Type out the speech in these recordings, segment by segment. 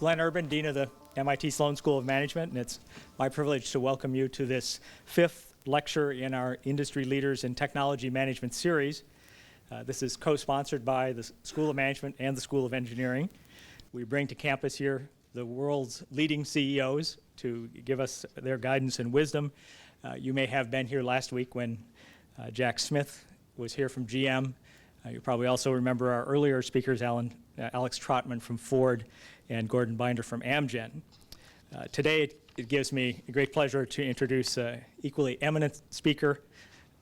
Glenn Urban, Dean of the MIT Sloan School of Management, and it's my privilege to welcome you to this 5th lecture in our Industry Leaders in Technology Management series. This is co-sponsored by the School of Management and the School of Engineering. We bring to campus here the world's leading CEOs to give us their guidance and wisdom. You may have been here last week when Jack Smith was here from GM. You probably also remember our earlier speakers, Alex Trotman from Ford and Gordon Binder from Amgen. Today, it gives me a great pleasure to introduce an equally eminent speaker,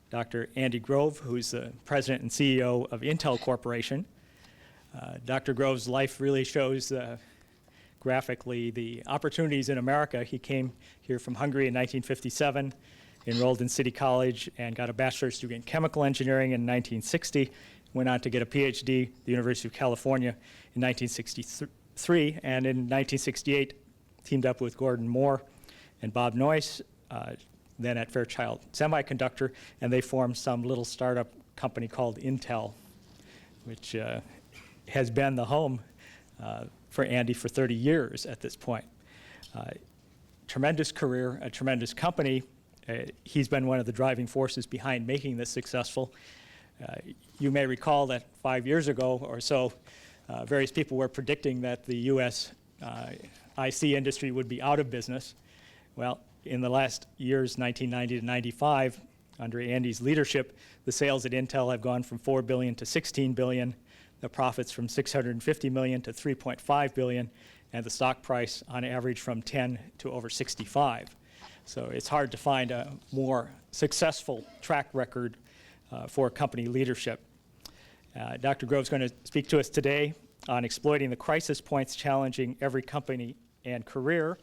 Dr. Andy Grove, who's the president and CEO of Intel Corporation. Dr. Grove's life really shows graphically the opportunities in America. He came here from Hungary in 1957, enrolled in City College, and got a bachelor's degree in chemical engineering in 1960. Went on to get a PhD at the University of California in 1963, and in 1968 teamed up with Gordon Moore and Bob Noyce, then at Fairchild Semiconductor, and they formed some little startup company called Intel, which has been the home for Andy for 30 years at this point. Tremendous career, a tremendous company. He's been one of the driving forces behind making this successful. You may recall that 5 years ago or so, various people were predicting that the U.S. IC industry would be out of business. Well, in the last years, 1990 to 95, under Andy's leadership, the sales at Intel have gone from $4 billion to $16 billion, the profits from $650 million to $3.5 billion, and the stock price on average from 10 to over 65. So it's hard to find a more successful track record for company leadership. Dr. Grove's going to speak to us today on exploiting the crisis points challenging every company and career.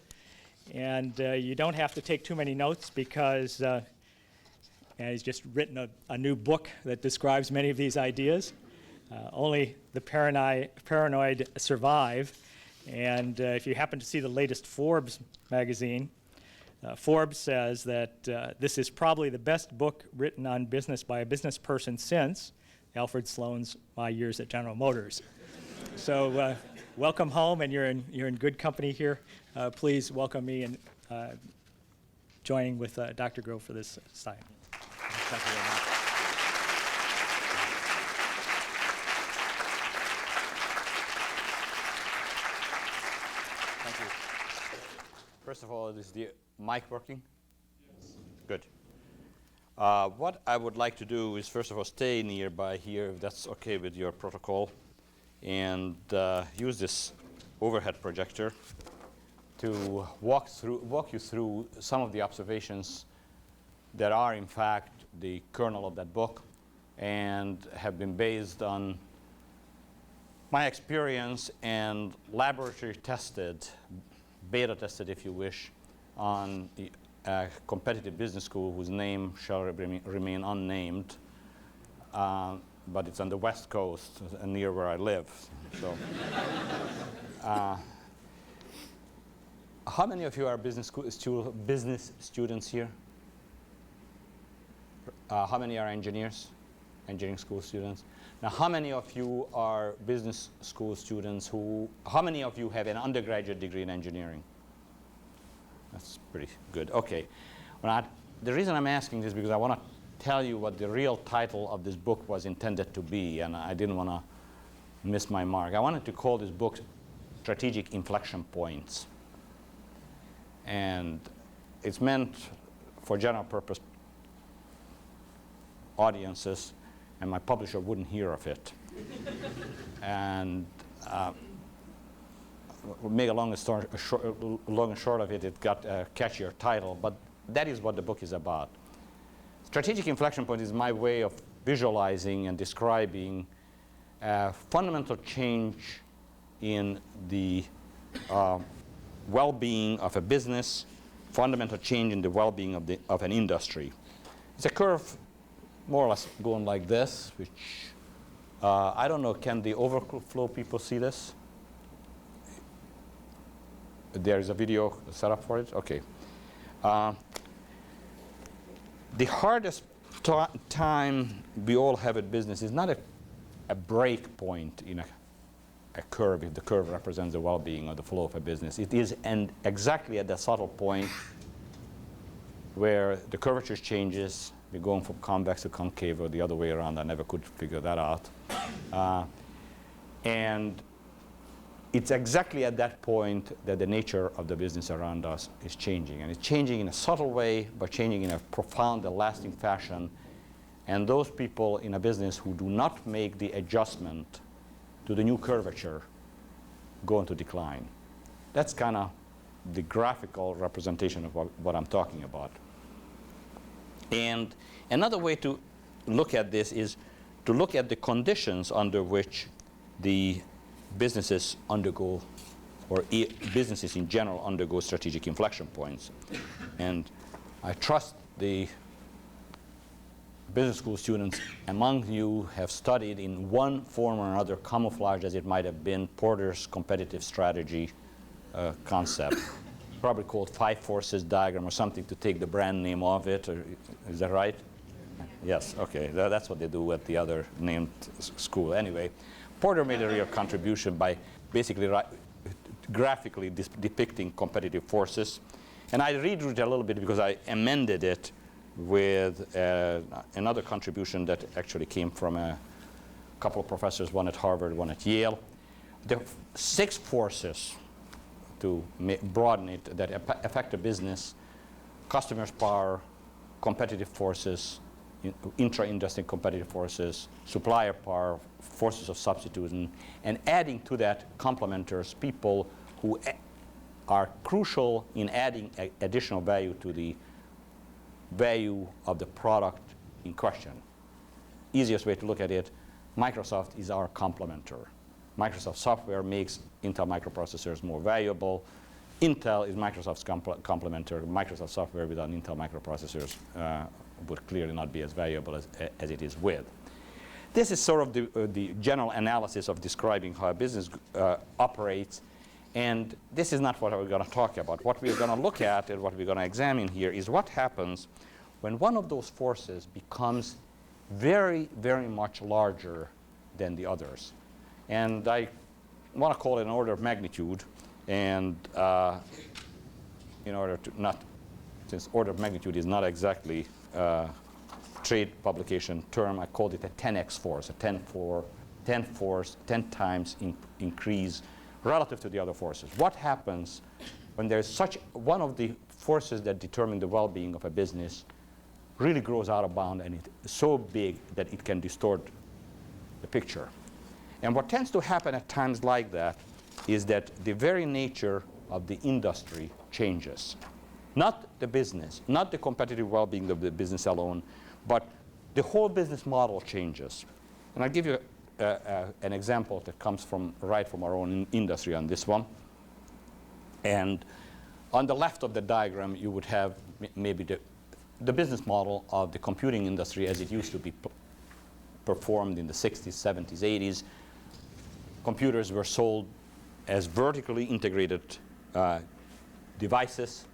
And you don't have to take too many notes because he's just written a new book that describes many of these ideas. Only the paranoid survive. And if you happen to see the latest Forbes magazine, Forbes says that this is probably the best book written on business by a business person since Alfred Sloan's My Years at General Motors. So welcome home, and you're in good company here. Please welcome me in joining with Dr. Grove for this time. Thank you very much. Thank you. First of all, is the mic working? Yes. Good. What I would like to do is, first of all, stay nearby here, if that's okay with your protocol, and use this overhead projector to walk you through some of the observations that are, in fact, the kernel of that book and have been based on my experience and laboratory tested, beta tested, if you wish, on the competitive business school whose name shall remain unnamed, but it's on the West Coast near where I live. So, how many of you are business students here? How many are engineering school students? Now, how many of you are business school students how many of you have an undergraduate degree in engineering? That's pretty good. Okay. The reason I'm asking this is because I want to tell you what the real title of this book was intended to be, and I didn't want to miss my mark. I wanted to call this book Strategic Inflection Points. And it's meant for general purpose audiences, and my publisher wouldn't hear of it. And we'll make a long and short of it, it got a catchier title, but that is what the book is about. Strategic inflection point is my way of visualizing and describing a fundamental change in the well-being of a business, fundamental change in the well-being of an industry. It's a curve more or less going like this, which I don't know, can the overflow people see this? There is a video set up for it? Okay. The hardest time we all have at business is not a break point in a curve, if the curve represents the well-being or the flow of a business. It is exactly at that subtle point where the curvature changes. We're going from convex to concave or the other way around. I never could figure that out. And it's exactly at that point that the nature of the business around us is changing. And it's changing in a subtle way, but changing in a profound and lasting fashion. And those people in a business who do not make the adjustment to the new curvature go into decline. That's kind of the graphical representation of what I'm talking about. And another way to look at this is to look at the conditions under which the businesses undergo, or businesses in general undergo strategic inflection points. And I trust the business school students among you have studied in one form or another, camouflage as it might have been, Porter's competitive strategy concept, probably called 5 forces diagram or something to take the brand name of it. Or, is that right? Yes, okay, that's what they do at the other named school. Anyway, Porter made a real contribution by basically graphically depicting competitive forces. And I redrew it a little bit because I amended it with another contribution that actually came from a couple of professors, one at Harvard, one at Yale. There are 6 forces, to broaden it, that affect a business: customers' power, competitive forces, intra-industry competitive forces, supplier power, forces of substitution, and adding to that complementers, people who are crucial in adding additional value to the value of the product in question. Easiest way to look at it, Microsoft is our complementer. Microsoft software makes Intel microprocessors more valuable. Intel is Microsoft's complementer. Microsoft software without Intel microprocessors would clearly not be as valuable as it is with. This is sort of the general analysis of describing how a business operates. And this is not what we're going to talk about. What we're going to look at and what we're going to examine here is what happens when one of those forces becomes very, very much larger than the others. And I want to call it an order of magnitude. And in order to not, since order of magnitude is not exactly a trade publication term, I called it a 10x force, a 10 times increase relative to the other forces. What happens when there's such one of the forces that determine the well-being of a business really grows out of bound and it's so big that it can distort the picture? And what tends to happen at times like that is that the very nature of the industry changes. Not the business, not the competitive well-being of the business alone, but the whole business model changes. And I'll give you an example that comes right from our own industry on this one. And on the left of the diagram, you would have maybe the business model of the computing industry as it used to be performed in the 60s, 70s, 80s. Computers were sold as vertically integrated devices,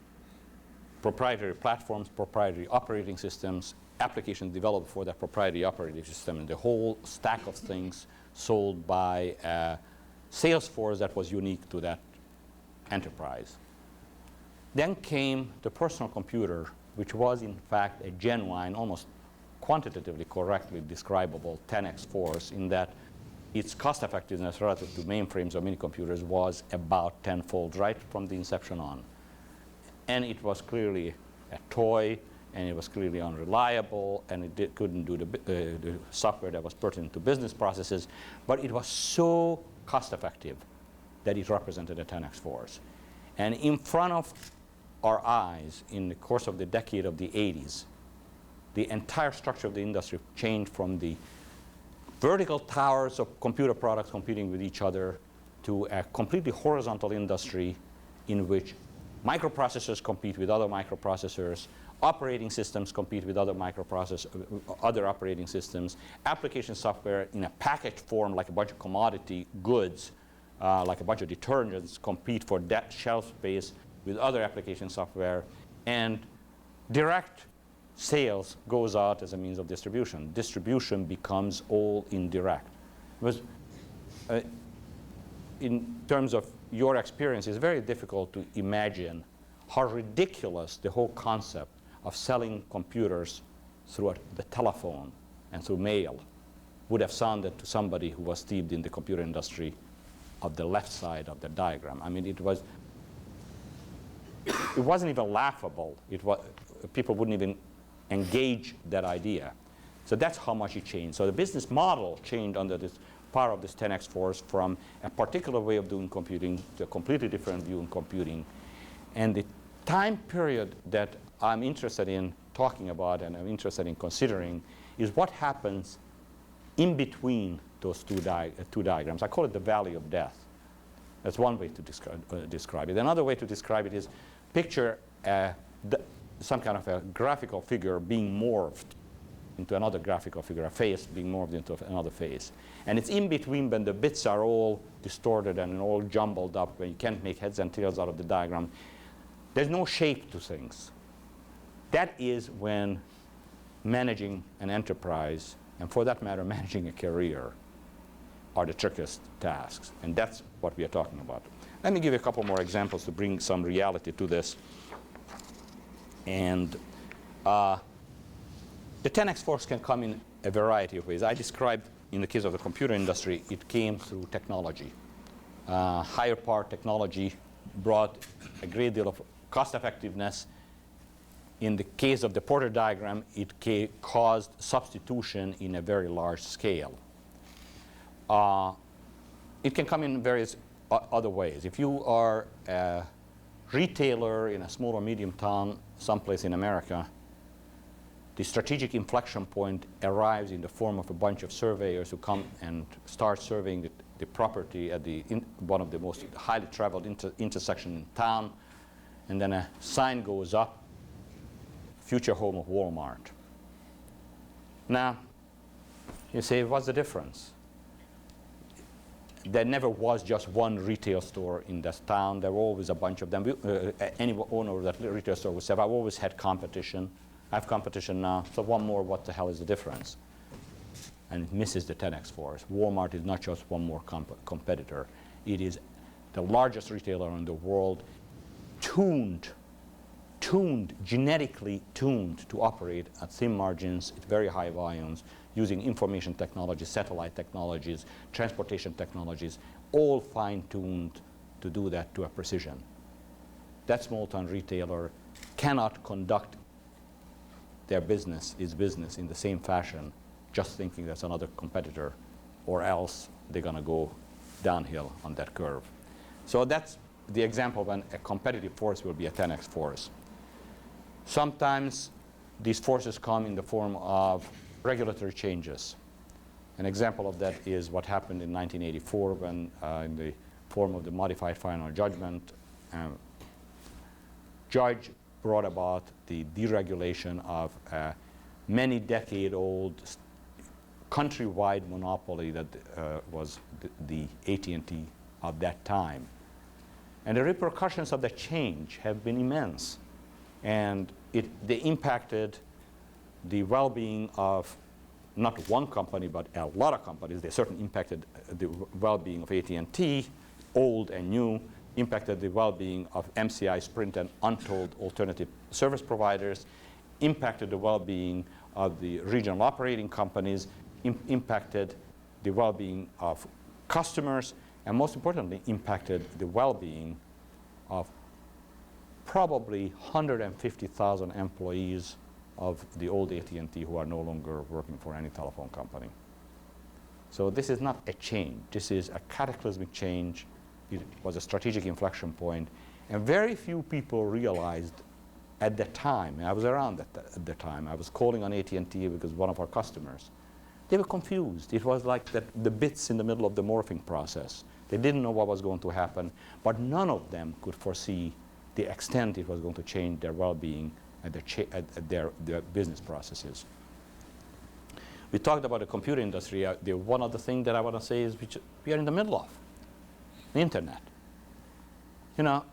proprietary platforms, proprietary operating systems, applications developed for that proprietary operating system, and the whole stack of things sold by a sales force that was unique to that enterprise. Then came the personal computer, which was in fact a genuine, almost quantitatively correctly describable 10x force, in that its cost effectiveness relative to mainframes or mini computers was about tenfold right from the inception on. And it was clearly a toy, and it was clearly unreliable, and it couldn't do the software that was pertinent to business processes, but it was so cost effective that it represented a 10x force. And in front of our eyes, in the course of the decade of the 80s, the entire structure of the industry changed from the vertical towers of computer products competing with each other to a completely horizontal industry in which microprocessors compete with other microprocessors, operating systems compete with other other operating systems, application software in a packaged form like a bunch of commodity goods, like a bunch of detergents, compete for that shelf space with other application software, and direct sales goes out as a means of distribution. Distribution becomes all indirect. It was in terms of your experience, it's very difficult to imagine how ridiculous the whole concept of selling computers through the telephone and through mail would have sounded to somebody who was steeped in the computer industry of the left side of the diagram. I mean, it wasn't even laughable. People wouldn't even engage that idea. So that's how much it changed. So the business model changed under this power of this 10x force from a particular way of doing computing to a completely different view in computing. And the time period that I'm interested in talking about and I'm interested in considering is what happens in between those two diagrams. I call it the valley of death. That's one way to describe it. Another way to describe it is picture some kind of a graphical figure being morphed into another graphical figure, a face being morphed into another face. And it's in between when the bits are all distorted and all jumbled up, when you can't make heads and tails out of the diagram. There's no shape to things. That is when managing an enterprise, and for that matter, managing a career, are the trickiest tasks. And that's what we are talking about. Let me give you a couple more examples to bring some reality to this. And the 10x force can come in a variety of ways. I described, in the case of the computer industry, it came through technology. Higher power technology brought a great deal of cost effectiveness. In the case of the Porter diagram, it caused substitution in a very large scale. It can come in various other ways. If you are a retailer in a small or medium town someplace in America, the strategic inflection point arrives in the form of a bunch of surveyors who come and start surveying the property at one of the most highly traveled intersections in town, and then a sign goes up, future home of Walmart. Now, you say, what's the difference? There never was just one retail store in this town. There were always a bunch of them. Any owner of that retail store would say, I've always had competition. I have competition now, so one more, what the hell is the difference? And it misses the 10x force. Walmart is not just one more competitor. It is the largest retailer in the world, genetically tuned to operate at thin margins at very high volumes, using information technologies, satellite technologies, transportation technologies, all fine-tuned to do that to a precision. That small-town retailer cannot conduct their business, its business, in the same fashion, just thinking that's another competitor, or else they're going to go downhill on that curve. So that's the example when a competitive force will be a 10x force. Sometimes these forces come in the form of regulatory changes. An example of that is what happened in 1984 when, in the form of the modified final judgment, judge brought about the deregulation of a many decade-old countrywide monopoly that was the AT&T of that time. And the repercussions of that change have been immense. And they impacted the well-being of not one company, but a lot of companies. They certainly impacted the well-being of AT&T, old and new, impacted the well-being of MCI, Sprint, and untold alternative service providers, impacted the well-being of the regional operating companies, impacted the well-being of customers, and most importantly, impacted the well-being of probably 150,000 employees of the old AT&T who are no longer working for any telephone company. So this is not a change. This is a cataclysmic change. It was a strategic inflection point. And very few people realized at the time, and I was around at the time, I was calling on AT&T because one of our customers, they were confused. It was like the bits in the middle of the morphing process. They didn't know what was going to happen, but none of them could foresee the extent it was going to change their well-being and their business processes. We talked about the computer industry. The one other thing that I want to say is we are in the middle of the internet. You know,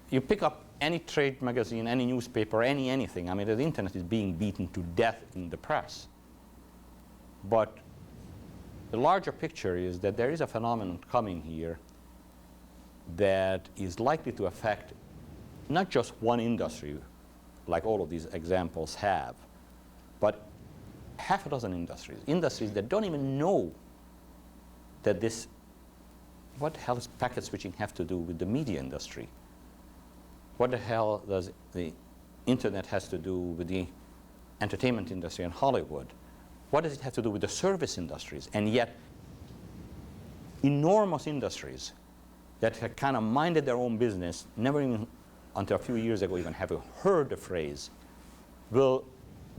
you pick up any trade magazine, any newspaper, anything. I mean, the internet is being beaten to death in the press. But the larger picture is that there is a phenomenon coming here that is likely to affect not just one industry, like all of these examples have, but half a dozen industries. Industries that don't even know that this, what the hell does packet switching have to do with the media industry? What the hell does the internet has to do with the entertainment industry and Hollywood? What does it have to do with the service industries? And yet, enormous industries that had kind of minded their own business, never even until a few years ago even have heard the phrase, will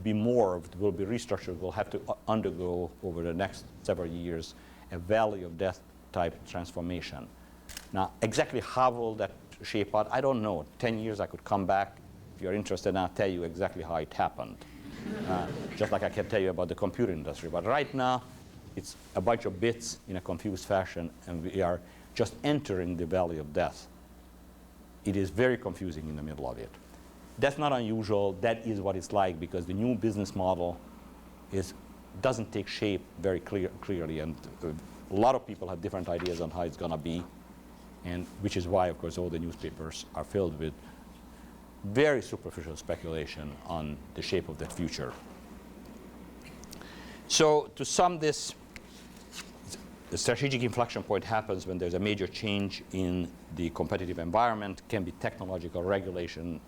be morphed, will be restructured, will have to undergo over the next several years a valley of death type transformation. Now, exactly how will that shape out? I don't know. 10 years I could come back. If you're interested, I'll tell you exactly how it happened. Just like I can tell you about the computer industry. But right now, it's a bunch of bits in a confused fashion, and we are just entering the valley of death. It is very confusing in the middle of it. That's not unusual. That is what it's like, because the new business model doesn't take shape very clearly, and a lot of people have different ideas on how it's going to be, and which is why, of course, all the newspapers are filled with very superficial speculation on the shape of that future. So to sum this, the strategic inflection point happens when there's a major change in the competitive environment. Can be technological regulation,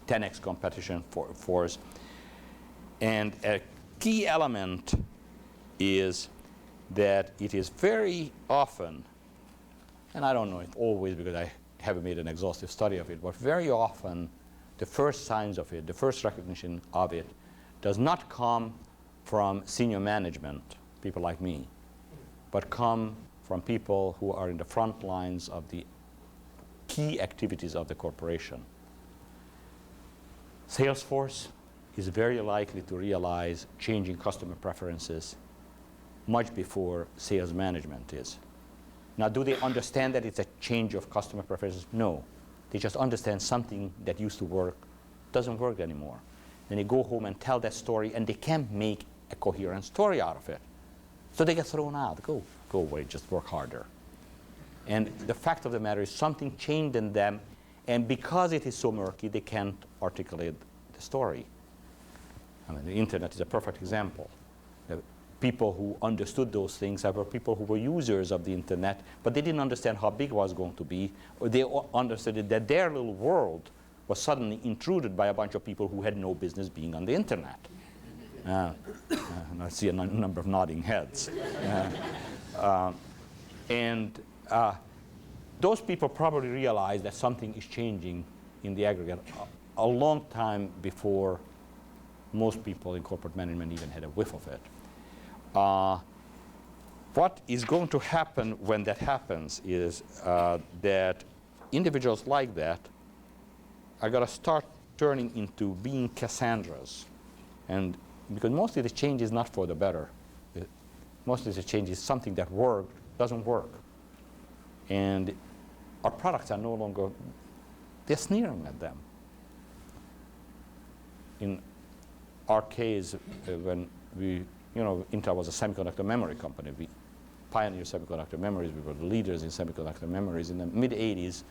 10x competition force. And a key element is that it is very often, and I don't know if always because I haven't made an exhaustive study of it, but very often the first signs of it, the first recognition of it, does not come from senior management, people like me, but come from people who are in the front lines of the key activities of the corporation. Salesforce is very likely to realize changing customer preferences much before sales management is. Now, do they understand that it's a change of customer preferences? No. They just understand something that used to work doesn't work anymore. Then they go home and tell that story, and they can't make a coherent story out of it. So they get thrown out. Go away, just work harder. And the fact of the matter is something changed in them, and because it is so murky, they can't articulate the story. I mean, the internet is a perfect example. The people who understood those things were people who were users of the internet, but they didn't understand how big it was going to be, or they understood that their little world was suddenly intruded by a bunch of people who had no business being on the internet. And I see a number of nodding heads. Those people probably realized that something is changing in the aggregate a long time before most people in corporate management even had a whiff of it. What is going to happen when that happens is that individuals like that are going to start turning into being Cassandras. And because mostly the change is not for the better. Mostly the change is something that worked, doesn't work. And our products are no longer, they're sneering at them. In our case, when Intel was a semiconductor memory company. We pioneered semiconductor memories. We were the leaders in semiconductor memories. In the mid-'80s,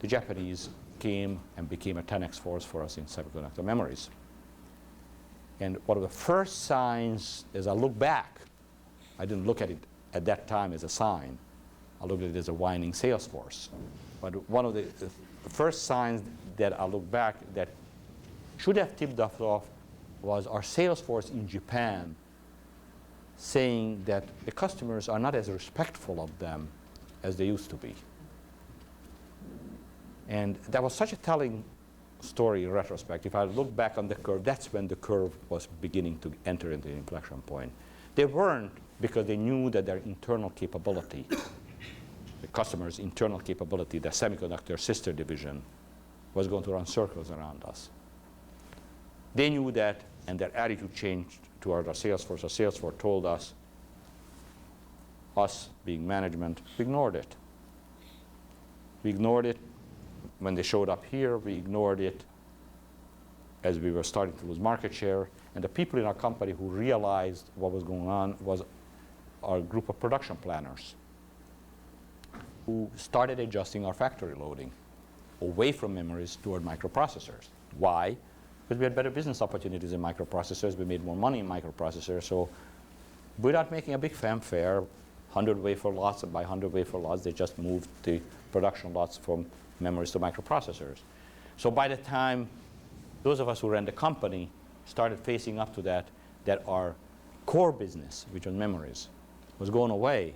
the Japanese came and became a 10x force for us in semiconductor memories. And one of the first signs, as I look back, I didn't look at it at that time as a sign. I looked at it as a whining sales force. But one of the first signs that I look back that should have tipped us off was our sales force in Japan saying that the customers are not as respectful of them as they used to be. And that was such a telling story in retrospect. If I look back on the curve, that's when the curve was beginning to enter into the inflection point. They weren't because they knew that their internal capability, the customer's internal capability, the semiconductor sister division, was going to run circles around us. They knew that, and their attitude changed toward our sales force. Our sales force told us being management, we ignored it. We ignored it when they showed up here. We ignored it as we were starting to lose market share. And the people in our company who realized what was going on was our group of production planners. who started adjusting our factory loading away from memories toward microprocessors. Why? Because we had better business opportunities in microprocessors. We made more money in microprocessors. So without making a big fanfare, 100 wafer lots by 100 wafer lots, they just moved the production lots from memories to microprocessors. So by the time those of us who ran the company started facing up to that our core business, which was memories, was going away,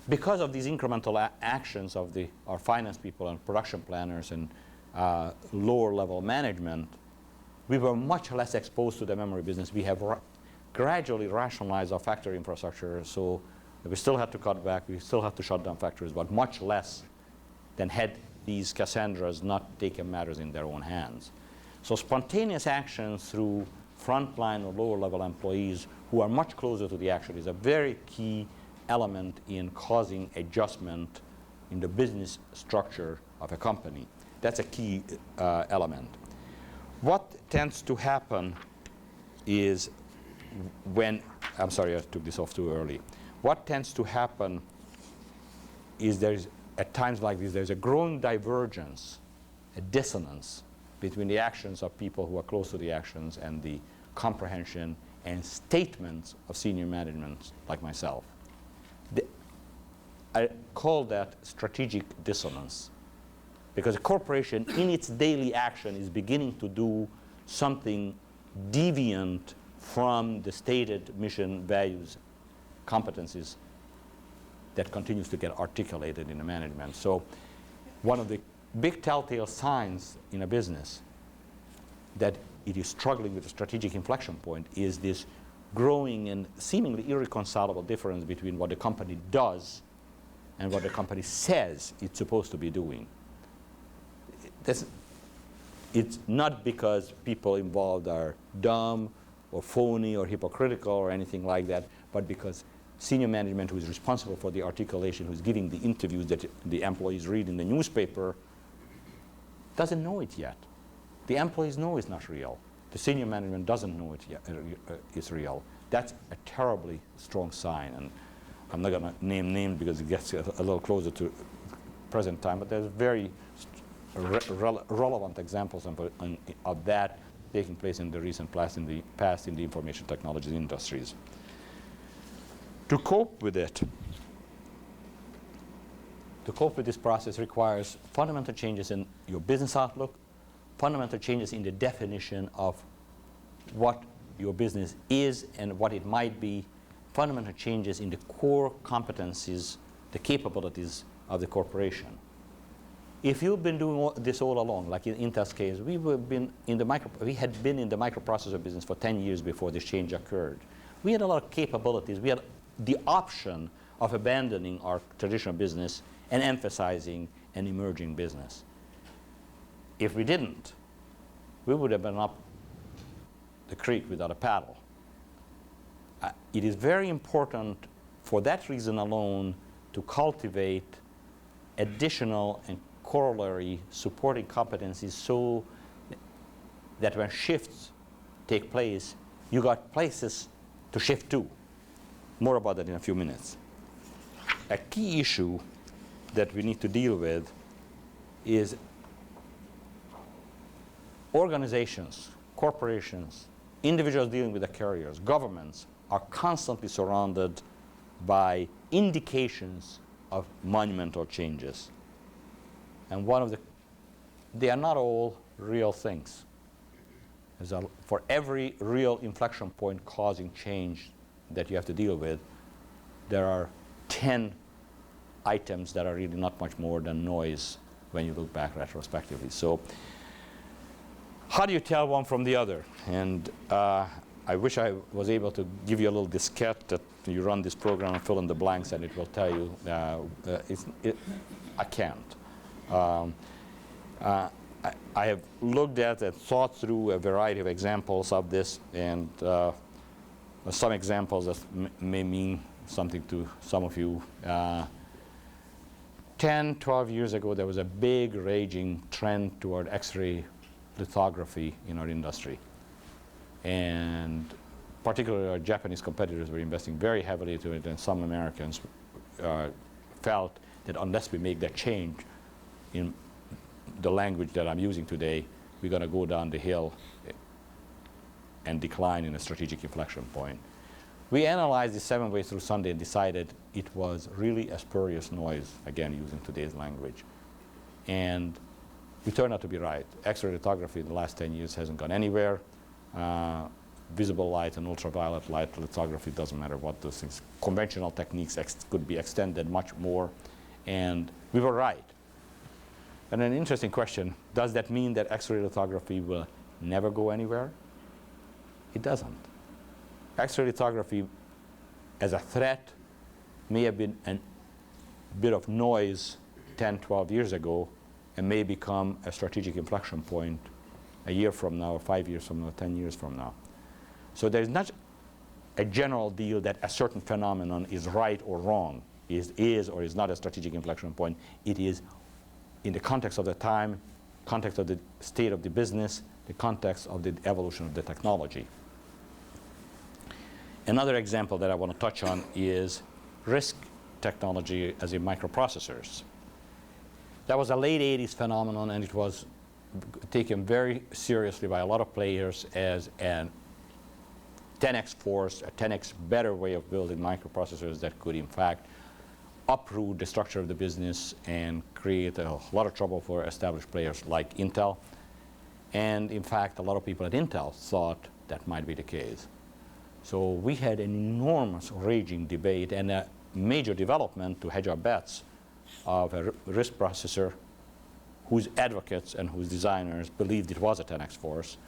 because of these incremental actions of our finance people and production planners and lower level management, we were much less exposed to the memory business. We have gradually rationalized our factory infrastructure, so we still had to cut back, we still had to shut down factories, but much less than had these Cassandras not taken matters in their own hands. So spontaneous actions through frontline or lower level employees who are much closer to the action is a very key element in causing adjustment in the business structure of a company. That's a key element. What tends to happen is when, I'm sorry I took this off too early. What tends to happen is at times like this, there's a growing divergence, a dissonance between the actions of people who are close to the actions and the comprehension and statements of senior management like myself. I call that strategic dissonance, because a corporation in its daily action is beginning to do something deviant from the stated mission, values, competencies that continues to get articulated in the management. So one of the big telltale signs in a business that it is struggling with a strategic inflection point is this growing and seemingly irreconcilable difference between what the company does and what the company says it's supposed to be doing. It's not because people involved are dumb or phony or hypocritical or anything like that, but because senior management who is responsible for the articulation, who's giving the interviews that the employees read in the newspaper, doesn't know it yet. The employees know it's not real. The senior management doesn't know it yet, it's real. That's a terribly strong sign. And I'm not going to name names because it gets a little closer to present time, but there's very relevant examples of that taking place in the recent past in the information technology industries. To cope with it, to cope with this process requires fundamental changes in your business outlook, fundamental changes in the definition of what your business is and what it might be, fundamental changes in the core competencies, the capabilities of the corporation. If you've been doing this all along, like in Intel's case, we had been in the microprocessor business for 10 years before this change occurred. We had a lot of capabilities. We had the option of abandoning our traditional business and emphasizing an emerging business. If we didn't, we would have been up the creek without a paddle. It is very important for that reason alone to cultivate additional and corollary supporting competencies so that when shifts take place, you got places to shift to. More about that in a few minutes. A key issue that we need to deal with is organizations, corporations, individuals dealing with the carriers, governments are constantly surrounded by indications of monumental changes. And they are not all real things. For every real inflection point causing change that you have to deal with, there are 10 items that are really not much more than noise when you look back retrospectively. So how do you tell one from the other? And I wish I was able to give you a little diskette that you run this program and fill in the blanks and it will tell you. I can't. I have looked at and thought through a variety of examples of this, and some examples that may mean something to some of you. 10, 12 years ago, there was a big raging trend toward Xray lithography in our industry. And particularly our Japanese competitors were investing very heavily into it, and some Americans felt that unless we make that change in the language that I'm using today, we're going to go down the hill and decline in a strategic inflection point. We analyzed the 7 ways through Sunday and decided it was really a spurious noise, again, using today's language. And we turned out to be right. X-ray lithography in the last 10 years hasn't gone anywhere. Visible light and ultraviolet light lithography, doesn't matter what those things. Conventional techniques could be extended much more. And we were right. And an interesting question, does that mean that X-ray lithography will never go anywhere? It doesn't. X-ray lithography as a threat may have been a bit of noise 10, 12 years ago, and may become a strategic inflection point a year from now, or 5 years from now, 10 years from now. So there's not a general deal that a certain phenomenon is right or wrong, is or is not a strategic inflection point. It is in the context of the time, context of the state of the business, the context of the evolution of the technology. Another example that I want to touch on is RISC technology as in microprocessors. That was a late 80s phenomenon, and it was taken very seriously by a lot of players as a 10x force, a 10x better way of building microprocessors that could in fact uproot the structure of the business and create a lot of trouble for established players like Intel. And in fact, a lot of people at Intel thought that might be the case. So we had an enormous raging debate and a major development to hedge our bets of a RISC processor whose advocates and whose designers believed it was a 10x force.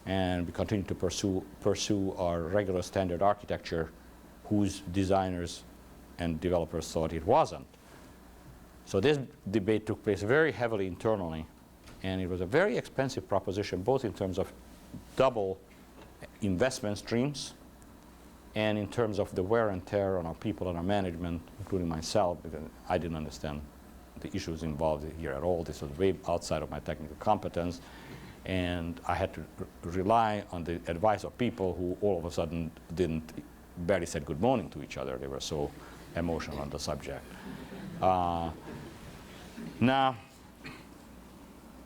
And we continued to pursue our regular standard architecture whose designers and developers thought it wasn't. So this debate took place very heavily internally, and it was a very expensive proposition, both in terms of double investment streams and in terms of the wear and tear on our people and our management, including myself, because I didn't understand the issues involved here at all. This was way outside of my technical competence, and I had to rely on the advice of people who all of a sudden barely said good morning to each other. They were so emotional on the subject. Now,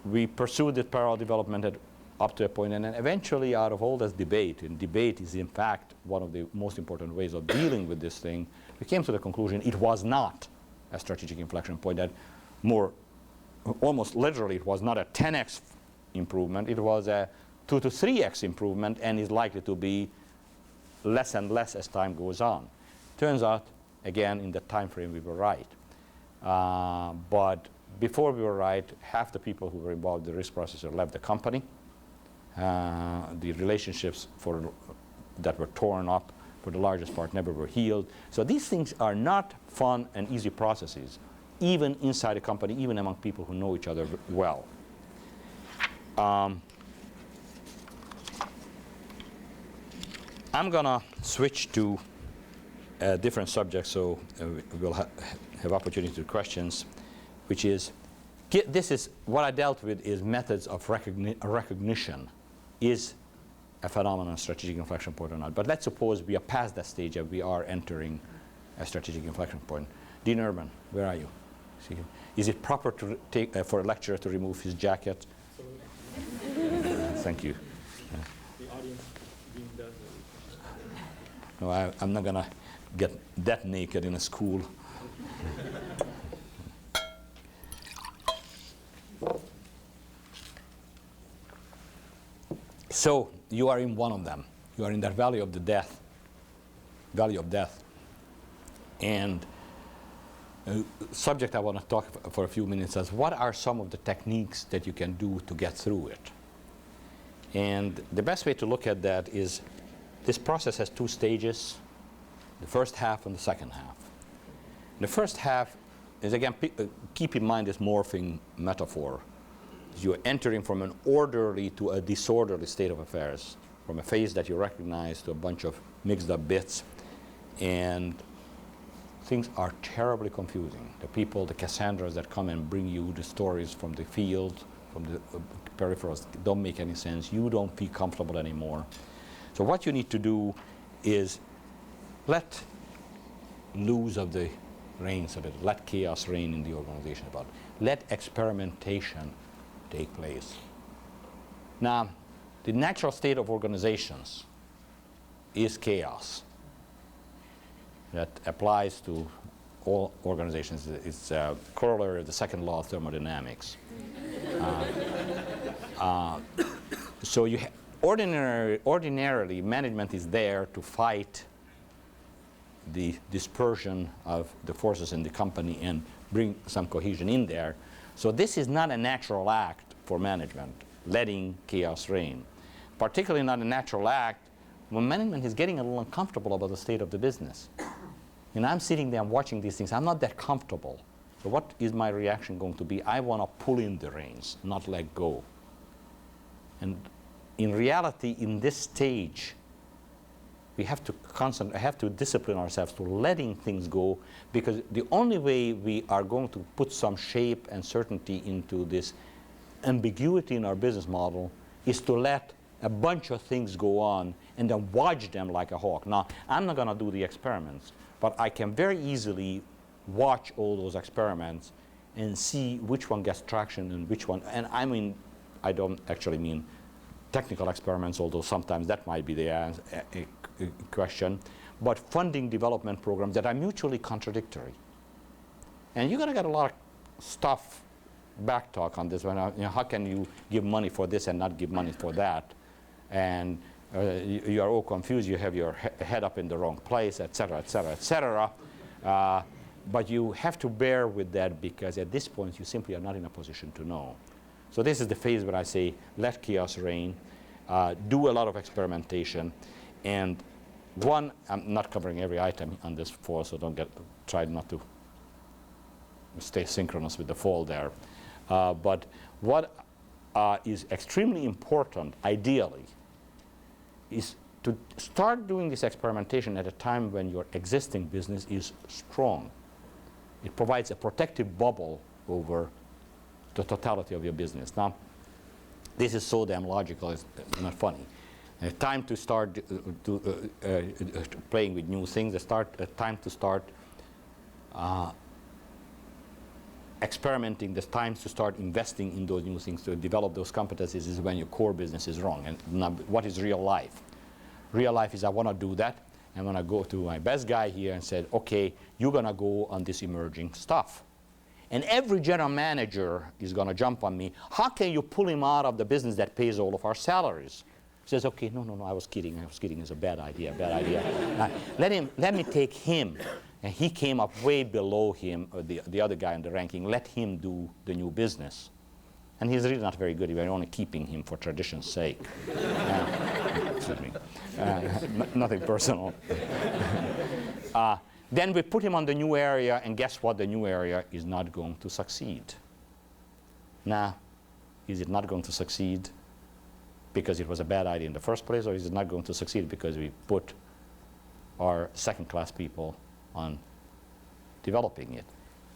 we pursued the parallel development up to a point, and then eventually out of all this debate, and debate is in fact one of the most important ways of dealing with this thing, we came to the conclusion it was not a strategic inflection point, that almost literally it was not a 10x improvement, it was a 2 to 3x improvement, and is likely to be less and less as time goes on. Turns out, again, in that time frame we were right. But before we were right, half the people who were involved in the RISC processor left the company. The relationships that were torn up, for the largest part, never were healed. So these things are not fun and easy processes, even inside a company, even among people who know each other well. I'm going to switch to a different subject, so we'll have opportunity to questions, which is, this is what I dealt with is methods of recognition. Is a phenomenon a strategic inflection point or not? But let's suppose we are past that stage and we are entering a strategic inflection point. Dean Urban, where are you? See, is it proper to take for a lecturer to remove his jacket? Thank you. The audience being done. No, I'm not going to get that naked in a school. So you are in one of them. You are in that valley of death. And subject I want to talk for a few minutes is what are some of the techniques that you can do to get through it? And the best way to look at that is this process has 2 stages, the first half and the second half. The first half is, again, keep in mind this morphing metaphor. You're entering from an orderly to a disorderly state of affairs, from a phase that you recognize to a bunch of mixed up bits, and things are terribly confusing. The people, the Cassandras that come and bring you the stories from the field, from the peripherals, don't make any sense. You don't feel comfortable anymore. So what you need to do is let loose of the reigns a bit. Let chaos reign in the organization. About let experimentation take place. Now, the natural state of organizations is chaos. That applies to all organizations. It's a corollary of the second law of thermodynamics. So you ordinarily, management is there to fight the dispersion of the forces in the company and bring some cohesion in there. So this is not a natural act for management, letting chaos reign. Particularly not a natural act when management is getting a little uncomfortable about the state of the business. And I'm sitting there and watching these things. I'm not that comfortable. So what is my reaction going to be? I want to pull in the reins, not let go. And in reality, in this stage, we have to discipline ourselves to letting things go, because the only way we are going to put some shape and certainty into this ambiguity in our business model is to let a bunch of things go on and then watch them like a hawk. Now, I'm not going to do the experiments, but I can very easily watch all those experiments and see which one gets traction and which one. And I mean, I don't actually mean technical experiments, although sometimes that might be the question, but funding development programs that are mutually contradictory. And you're going to get a lot of stuff, back talk on this one. How can you give money for this and not give money for that? And you are all confused. You have your head up in the wrong place, et cetera, et cetera, et cetera. But you have to bear with that, because at this point you simply are not in a position to know. So this is the phase where I say, let chaos reign, do a lot of experimentation, and one, I'm not covering every item on this fall, so try not to stay synchronous with the fall there. But what is extremely important, ideally, is to start doing this experimentation at a time when your existing business is strong. It provides a protective bubble over the totality of your business. Now, this is so damn logical, it's not funny. Time to start playing with new things, time to start experimenting, the time to start investing in those new things, to develop those competencies, is when your core business is wrong. And now, what is real life? Real life is I want to do that. I'm going to go to my best guy here and say, okay, you're going to go on this emerging stuff. And every general manager is going to jump on me. How can you pull him out of the business that pays all of our salaries? He says, okay, no, I was kidding. It's a bad idea, bad idea. Let me take him. And he came up way below him, the other guy in the ranking. Let him do the new business. And he's really not very good. We're only keeping him for tradition's sake. Excuse me. Nothing personal. Then we put him on the new area, and guess what? The new area is not going to succeed. Now, is it not going to succeed because it was a bad idea in the first place, or is it not going to succeed because we put our second-class people on developing it?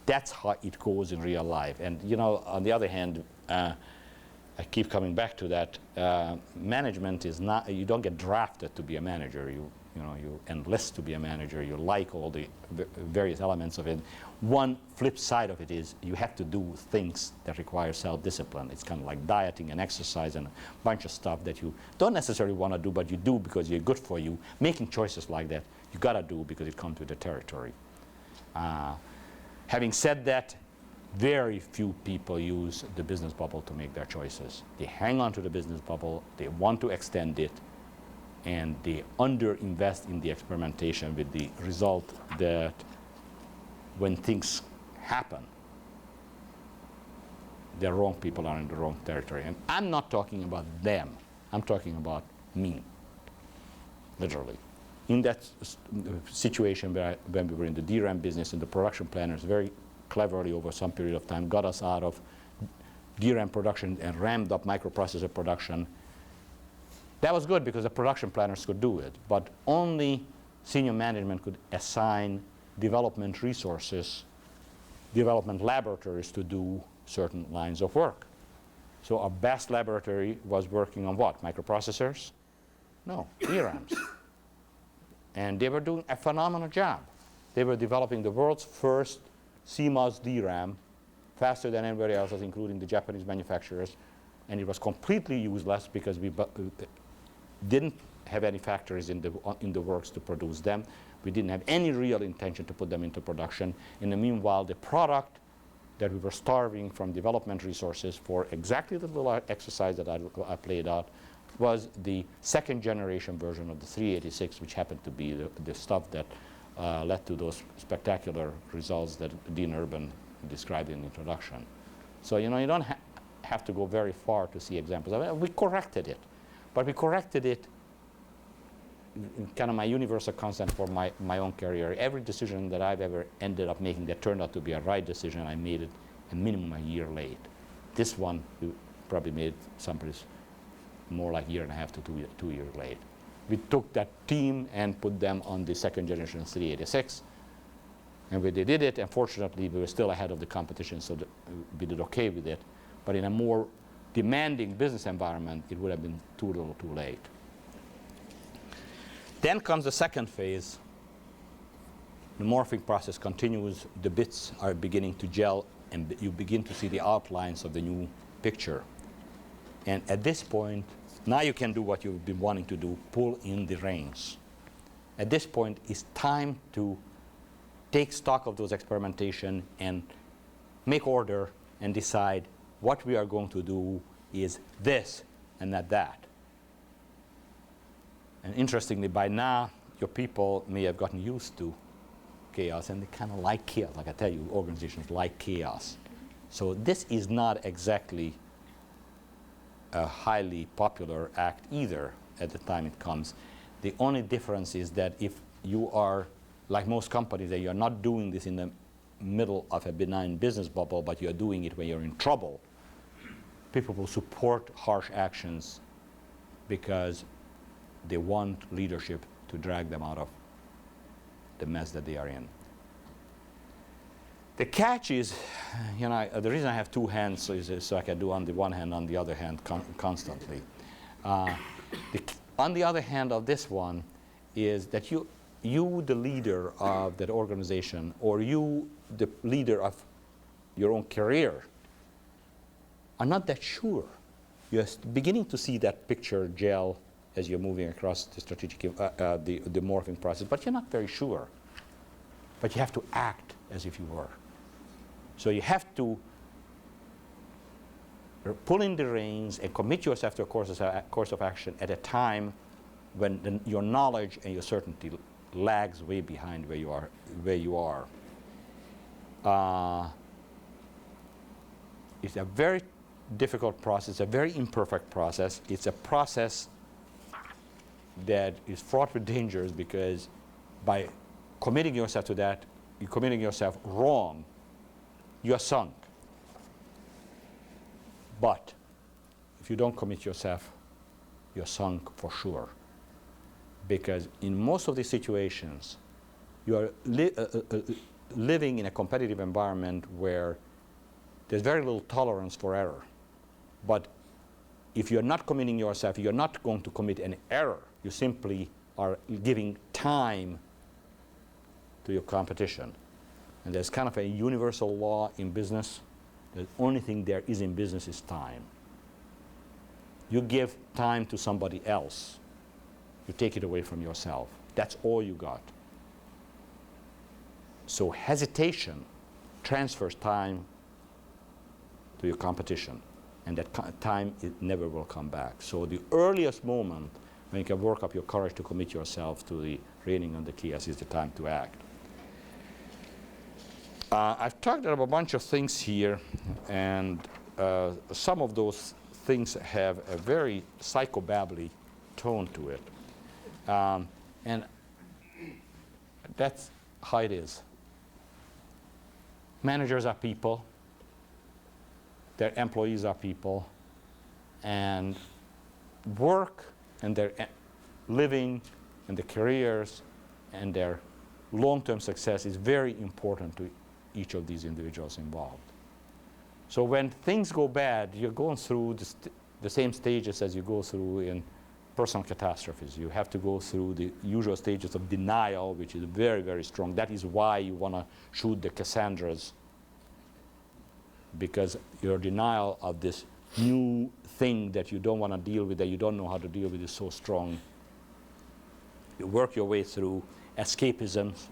That's how it goes in real life. And you know, on the other hand, I keep coming back to that. Management is not, you don't get drafted to be a manager. You enlist to be a manager. You like all the various elements of it. One flip side of it is you have to do things that require self-discipline. It's kind of like dieting and exercise and a bunch of stuff that you don't necessarily want to do, but you do because you're good for you. Making choices like that, you got to do because it comes with the territory. Having said that, very few people use the business bubble to make their choices. They hang on to the business bubble, they want to extend it, and they underinvest in the experimentation, with the result that when things happen, the wrong people are in the wrong territory. And I'm not talking about them, I'm talking about me, literally. In that situation when we were in the DRAM business, and the production planners very cleverly over some period of time got us out of DRAM production and ramped up microprocessor production. That was good because the production planners could do it, but only senior management could assign development resources, development laboratories to do certain lines of work. So our best laboratory was working on what? Microprocessors? No, DRAMs. And they were doing a phenomenal job. They were developing the world's first CMOS DRAM, faster than anybody else, including the Japanese manufacturers. And it was completely useless because we didn't have any factories in the works to produce them. We didn't have any real intention to put them into production. In the meanwhile, the product that we were starving from development resources for, exactly the little exercise that I played out, was the second generation version of the 386, which happened to be the stuff that led to those spectacular results that Dean Urban described in the introduction. So you don't have to go very far to see examples. I mean, we corrected it, but we corrected it in kind of my universal constant for my own career. Every decision that I've ever ended up making that turned out to be a right decision, I made it a minimum a year late. This one, we probably made someplace more like a year and a half to 2 years late. We took that team and put them on the second generation 386. And we did it, and fortunately, we were still ahead of the competition, so we did okay with it. But in a more demanding business environment, it would have been too little too late. Then comes the second phase. The morphing process continues. The bits are beginning to gel, and you begin to see the outlines of the new picture. And at this point, now you can do what you've been wanting to do, pull in the reins. At this point, it's time to take stock of those experimentation and make order and decide what we are going to do is this and not that. And interestingly, by now, your people may have gotten used to chaos, and they kind of like chaos. Like I tell you, organizations like chaos. So this is not exactly a highly popular act either at the time it comes. The only difference is that if you are, like most companies, that you're not doing this in the middle of a benign business bubble, but you're doing it when you're in trouble, people will support harsh actions because they want leadership to drag them out of the mess that they are in. The catch is, the reason I have two hands is so I can do on the one hand, on the other hand constantly. On the other hand of this one is that you, the leader of that organization, or you, the leader of your own career, are not that sure. You're beginning to see that picture gel as you're moving across the strategic, the morphing process, but you're not very sure. But you have to act as if you were. So you have to pull in the reins and commit yourself to a course of action at a time when your knowledge and your certainty lags way behind where you are. It's a very difficult process, a very imperfect process. It's a process that is fraught with dangers because by committing yourself to that, you're committing yourself wrong, you are sunk. But if you don't commit yourself, you're sunk for sure. Because in most of these situations, you are living in a competitive environment where there's very little tolerance for error. But if you're not committing yourself, you're not going to commit an error. You simply are giving time to your competition. And there's kind of a universal law in business. The only thing there is in business is time. You give time to somebody else, you take it away from yourself. That's all you got. So hesitation transfers time to your competition, and that time, it never will come back. So the earliest moment when you can work up your courage to commit yourself to the reining on the chaos is the time to act. I've talked about a bunch of things here, and some of those things have a very psychobabbly tone to it. And that's how it is. Managers are people. Their employees are people. And work and their living and their careers and their long-term success is very important to each of these individuals involved. So when things go bad, you're going through the same stages as you go through in personal catastrophes. You have to go through the usual stages of denial, which is very, very strong. That is why you want to shoot the Cassandras, because your denial of this new thing that you don't want to deal with, that you don't know how to deal with, is so strong. You work your way through escapisms.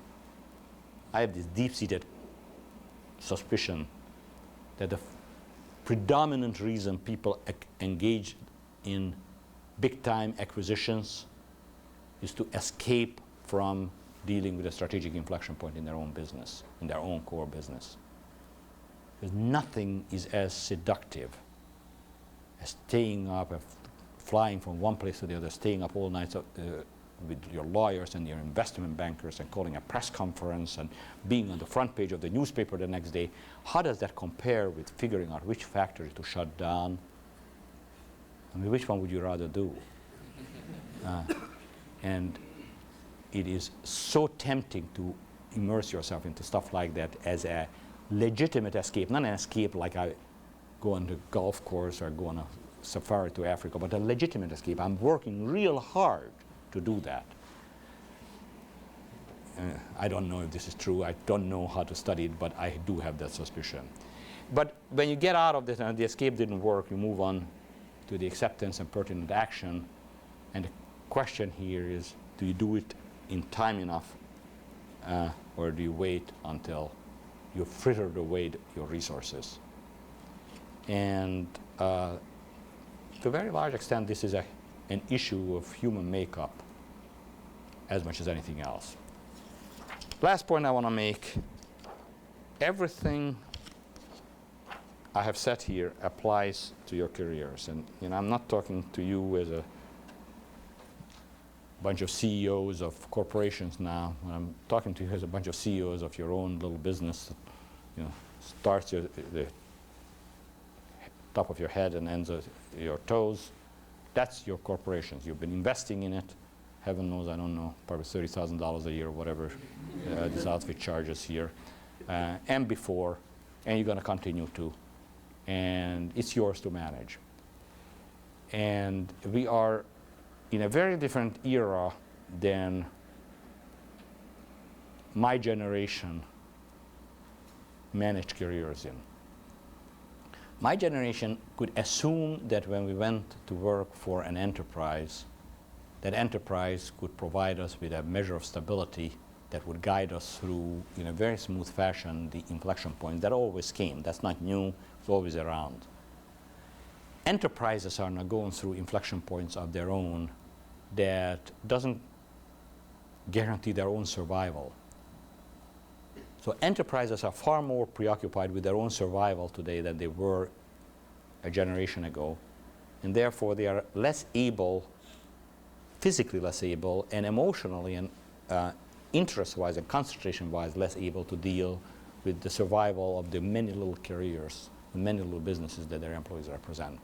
I have this deep-seated suspicion that the predominant reason people engage in big-time acquisitions is to escape from dealing with a strategic inflection point in their own business, in their own core business. Because nothing is as seductive as staying up, flying from one place to the other, staying up all night with your lawyers and your investment bankers and calling a press conference and being on the front page of the newspaper the next day. How does that compare with figuring out which factory to shut down? I mean, which one would you rather do? And it is so tempting to immerse yourself into stuff like that as a legitimate escape, not an escape like I go on the golf course or go on a safari to Africa, but a legitimate escape. I'm working real hard to do that. I don't know if this is true. I don't know how to study it, but I do have that suspicion. But when you get out of this and the escape didn't work, you move on to the acceptance and pertinent action. And the question here is, do you do it in time enough, or do you wait until you've frittered away your resources? And to a very large extent, this is an issue of human makeup as much as anything else. Last point I want to make, everything I have said here applies to your careers. And I'm not talking to you as a bunch of CEOs of corporations now. I'm talking to you as a bunch of CEOs of your own little business that starts at the top of your head and ends at your toes. That's your corporations. You've been investing in it. Heaven knows, I don't know, probably $30,000 a year or whatever this outfit charges here, and before, and you're going to continue to. And it's yours to manage. And we are in a very different era than my generation managed careers in. My generation could assume that when we went to work for an enterprise, that enterprise could provide us with a measure of stability that would guide us through, in a very smooth fashion, the inflection point that always came. That's not new, it's always around. Enterprises are now going through inflection points of their own that doesn't guarantee their own survival. So enterprises are far more preoccupied with their own survival today than they were a generation ago, and therefore they are less able, physically less able, and emotionally and interest-wise and concentration-wise less able to deal with the survival of the many little careers, the many little businesses that their employees represent.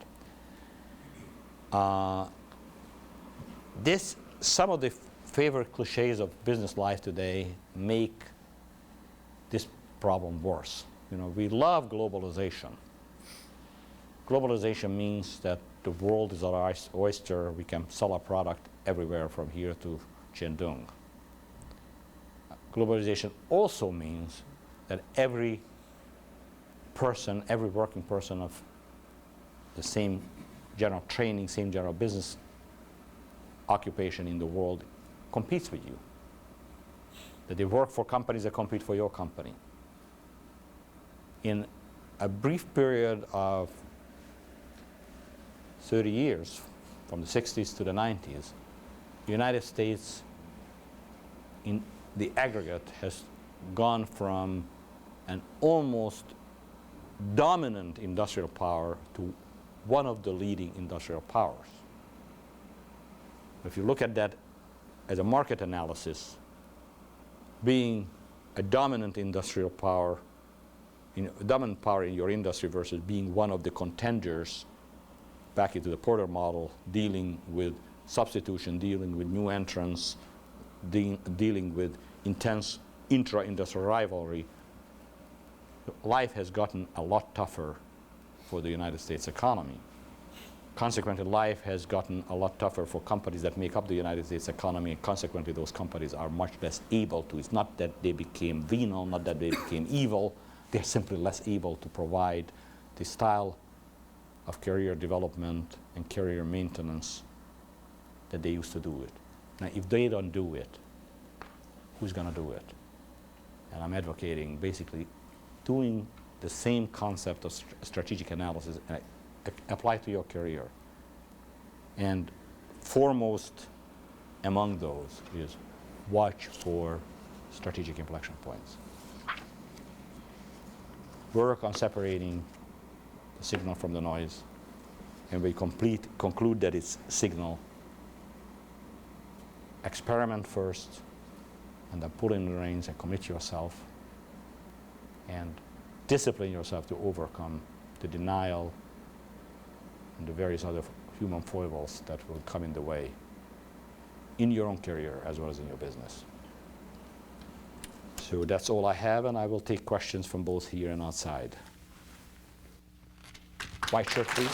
Some of the favorite cliches of business life today make this problem worse. We love globalization. Globalization means that the world is our oyster. We can sell our product everywhere from here to Shandong. Globalization also means that every person, every working person of the same general training, same general business occupation in the world competes with you. That they work for companies that compete for your company. In a brief period of 30 years, from the 60s to the 90s, the United States in the aggregate has gone from an almost dominant industrial power to one of the leading industrial powers. If you look at that as a market analysis, being a dominant industrial power, dominant power in your industry versus being one of the contenders back into the Porter model, dealing with substitution, dealing with new entrants, dealing with intense intra-industrial rivalry, life has gotten a lot tougher for the United States economy. Consequently, life has gotten a lot tougher for companies that make up the United States economy. Consequently, those companies are much less able to. It's not that they became venal, not that they became evil. They're simply less able to provide the style of career development and career maintenance that they used to do it. Now, if they don't do it, who's going to do it? And I'm advocating basically doing the same concept of strategic analysis apply to your career. And foremost among those is watch for strategic inflection points. Work on separating the signal from the noise, and we conclude that it's signal. Experiment first, and then pull in the reins and commit yourself, and discipline yourself to overcome the denial and the various other human foibles that will come in the way in your own career as well as in your business. So that's all I have, and I will take questions from both here and outside. White shirt, please.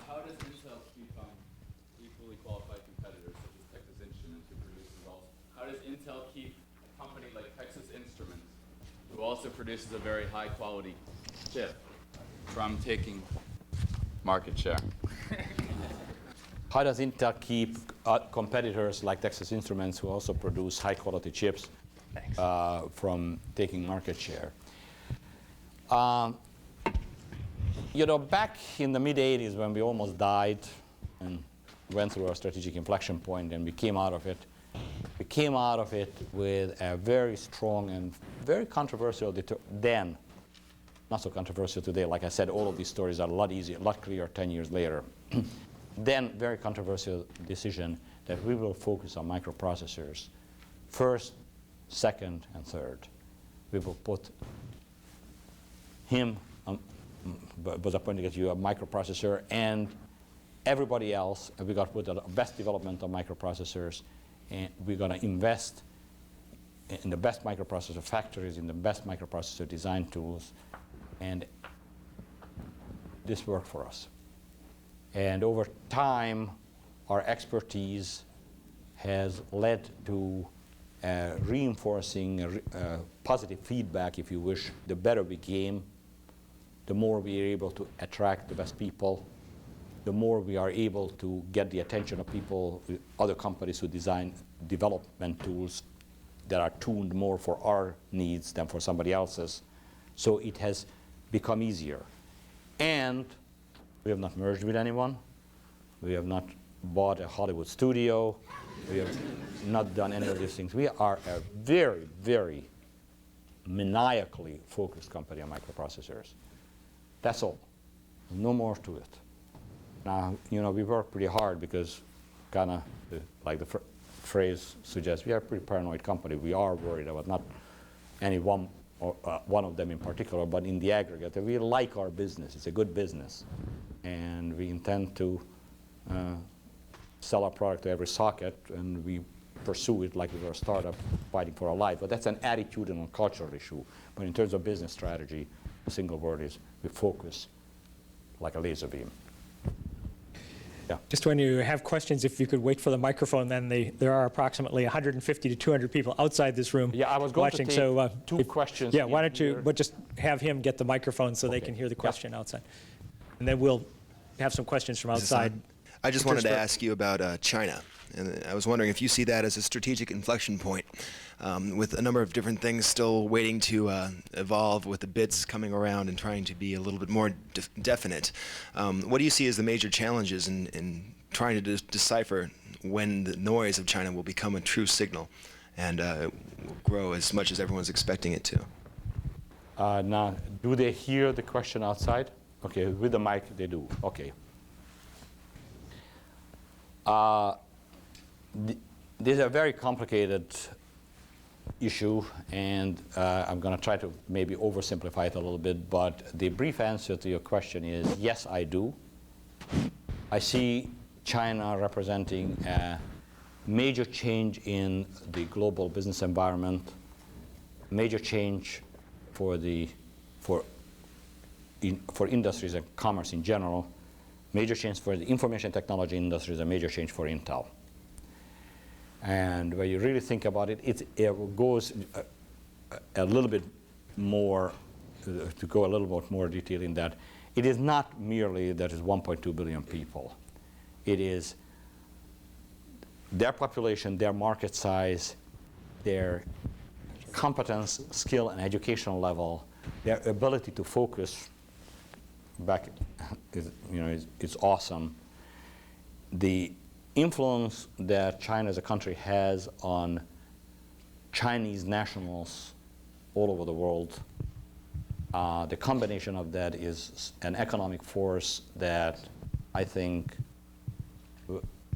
How does Intel keep equally qualified competitors such as Texas Instruments who produce results? How does Intel keep a company like Texas Instruments, who also produces a very high quality chip, from taking market share? How does Intel keep competitors like Texas Instruments, who also produce high-quality chips, from taking market share? You know, back in the mid-'80s when we almost died and went through our strategic inflection point and we came out of it, with a very strong and very controversial, then, not so controversial today. Like I said, all of these stories are a lot easier, a lot clearer 10 years later. Then, very controversial decision that we will focus on microprocessors first, second, and third. We will put him, was appointed to get you a microprocessor, and everybody else, and we got to put the best development of microprocessors, and we're going to invest in the best microprocessor factories, in the best microprocessor design tools, and this worked for us. And over time, our expertise has led to reinforcing positive feedback, if you wish. The better we became, the more we are able to attract the best people, the more we are able to get the attention of people, other companies who design development tools that are tuned more for our needs than for somebody else's. So it has become easier. And we have not merged with anyone. We have not bought a Hollywood studio. We have not done any of these things. We are a very, very maniacally focused company on microprocessors. That's all. No more to it. Now, you know, we work pretty hard because kind of, like the phrase suggests, we are a pretty paranoid company. We are worried about not any one of them in particular, but in the aggregate. We like our business. It's a good business. And we intend to sell our product to every socket, and we pursue it like we were a startup fighting for our life. But that's an attitude and a cultural issue. But in terms of business strategy, the single word is we focus like a laser beam. Yeah. Just when you have questions, if you could wait for the microphone, then there are approximately 150 to 200 people outside this room watching. Yeah, I was going to take two questions. Yeah, why don't you, but just have him get the microphone so they can hear the question outside. And then we'll have some questions from outside. I just wanted to ask you about China. And I was wondering if you see that as a strategic inflection point, with a number of different things still waiting to evolve, with the bits coming around and trying to be a little bit more definite. What do you see as the major challenges in trying to decipher when the noise of China will become a true signal and will grow as much as everyone's expecting it to? Now, do they hear the question outside? Okay, with the mic, they do. Okay. This is a very complicated issue, and I'm going to try to maybe oversimplify it a little bit, but the brief answer to your question is yes, I do. I see China representing a major change in the global business environment, major change for industries and commerce in general, major change for the information technology industries, and major change for Intel. And when you really think about it, it goes a little bit more, to go a little bit more detail in that, it is not merely that it's 1.2 billion people. It is their population, their market size, their competence, skill, and educational level, their ability to focus back is, it's awesome. The influence that China as a country has on Chinese nationals all over the world, the combination of that is an economic force that I think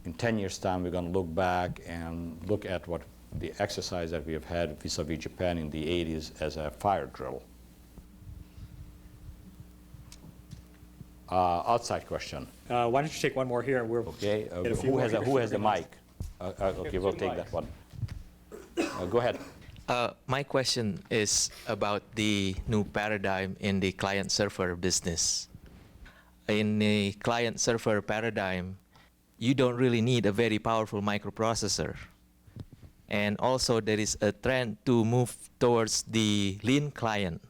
in 10 years' time we're going to look back and look at what the exercise that we have had vis-a-vis Japan in the 80s as a fire drill. Outside question. Why don't you take one more here? We're Okay. Who has the mic? Okay, we'll take that one. Go ahead. My question is about the new paradigm in the client-server business. In the client-server paradigm, you don't really need a very powerful microprocessor. And also there is a trend to move towards the lean client,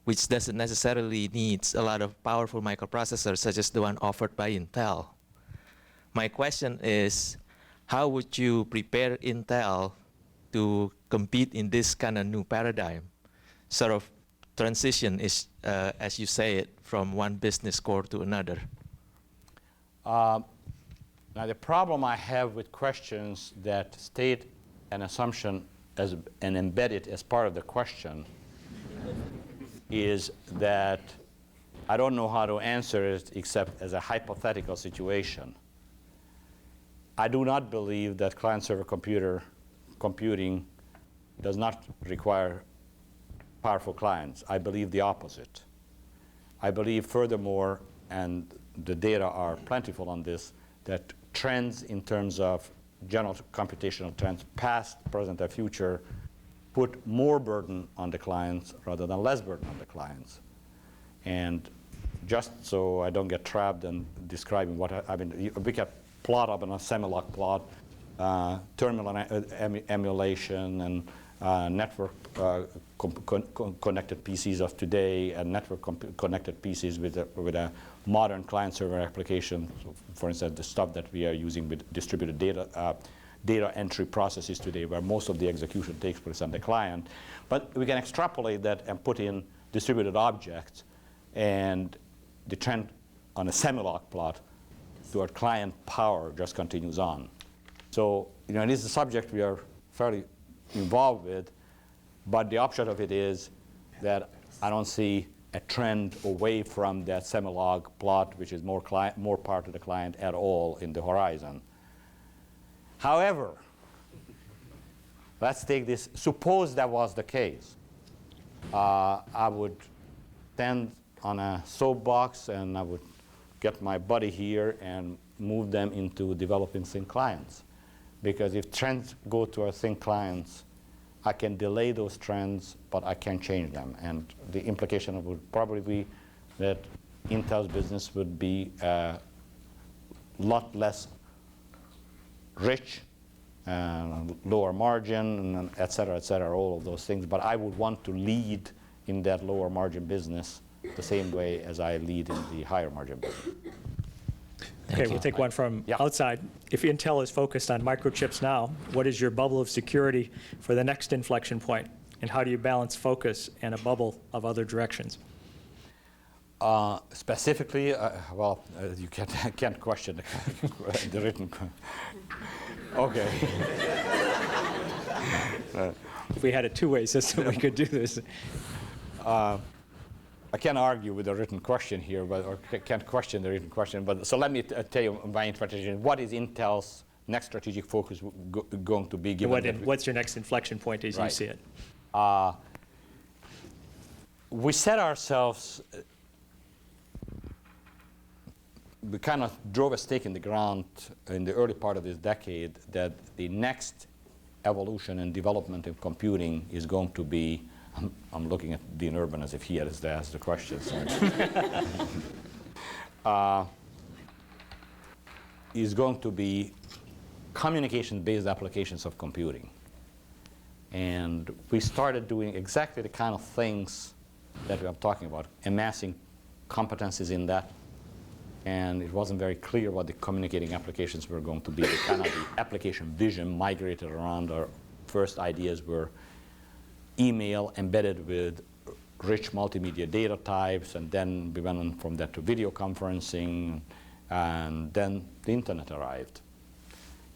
which doesn't necessarily need a lot of powerful microprocessors such as the one offered by Intel. My question is, how would you prepare Intel to compete in this kind of new paradigm? Sort of transition is, as you say it, from one business core to another. Now the problem I have with questions that state an assumption and embed it as part of the question is that I don't know how to answer it except as a hypothetical situation. I do not believe that client-server computing does not require powerful clients. I believe the opposite. I believe furthermore, and the data are plentiful on this, that trends in terms of general computational trends, past, present, and future, put more burden on the clients rather than less burden on the clients. And just so I don't get trapped in describing what I mean, we can plot up in a semi-log plot, terminal emulation and network connected PCs of today and network connected PCs with a modern client-server application. So for instance, the stuff that we are using with distributed data entry processes today, where most of the execution takes place on the client. But we can extrapolate that and put in distributed objects, and the trend on a semi-log plot toward client power just continues on. So, it is a subject we are fairly involved with, but the upshot of it is that I don't see a trend away from that semi-log plot, which is more part of the client at all in the horizon. However, let's take this. Suppose that was the case. I would stand on a soapbox and I would get my buddy here and move them into developing thin clients. Because if trends go to our thin clients, I can delay those trends, but I can't change them. And the implication would probably be that Intel's business would be a lot less rich, lower margin, et cetera, all of those things. But I would want to lead in that lower margin business the same way as I lead in the higher margin business. Okay, we'll take one from outside. If Intel is focused on microchips now, what is your bubble of security for the next inflection point? And how do you balance focus and a bubble of other directions? Specifically, you can't question the written. Okay. If we had a two-way system, we could do this. I can't argue with the written question here, or can't question the written question. But so let me tell you my interpretation. What is Intel's next strategic focus going to be? Given what's your next inflection point as you see it? We set ourselves. We kind of drove a stake in the ground in the early part of this decade that the next evolution and development in computing is going to be I'm looking at Dean Urban as if he has to ask the questions. Is going to be communication-based applications of computing. And we started doing exactly the kind of things that I'm talking about, amassing competencies in that. And it wasn't very clear what the communicating applications were going to be. The kind of the application vision migrated around. Our first ideas were email embedded with rich multimedia data types, and then we went on from that to video conferencing, and then the internet arrived.